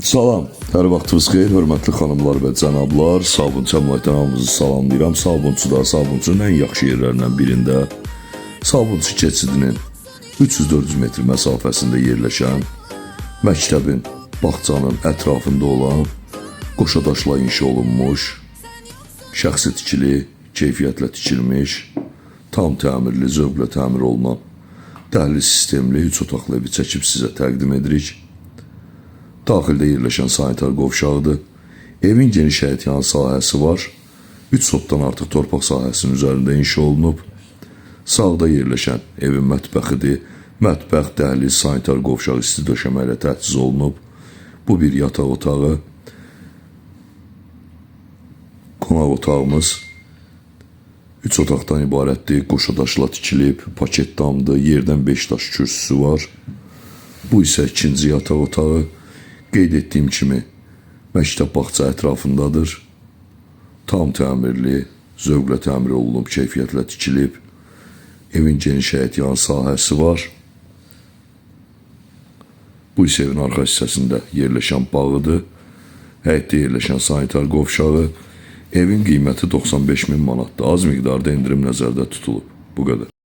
Salam, hər vaxtınız xeyir, hörmətli xanımlar və cənablar. Sabunçu əmlakdan hamınızı salamlayıram. Sabunçuda, Sabunçunun ən yaxşı yerlərindən birində, Sabunçu keçidinin 300-400 metr məsafəsində yerləşən, məktəbin, bağçanın ətrafında olan, qoşadaşla inşa olunmuş, şəxsi tikili, keyfiyyətlə tikilmiş, tam təmirli, zövqlə təmir olunan, dəhliz sistemli 3 otaqlı evi çəkib sizə təqdim edirik. Daxildə yerləşən sanitar qovşağıdır. Evin geniş həyətyan sahəsi var. 3 sotdan artıq torpaq sahəsinin üzərində inşa olunub. Sağda yerləşən evin mətbəxidir. Mətbəx, dəhliz, sanitar qovşağı isti döşəmə ilə təchiz olunub. Bu bir yataq otağı. Qonaq otağımız 3 otaqdan ibarətdir. Qoşadaşla tikilib, paket damdır. Yerdən 5 daş kürsüsü var. Bu isə ikinci yataq otağı. Qeyd etdiyim kimi, məktəb bağça ətrafındadır. Tam təmirli, zövqlə təmir olunub, keyfiyyətlə tikilib. Evin geniş həyətyan sahəsi var. Bu isə evin arxa hissəsində yerləşən bağıdır. Həyətdə yerləşən sanitar qovşağı. Evin qiyməti 95.000 manatdır. Az miqdarda endirim nəzərdə tutulub. Bu qədər.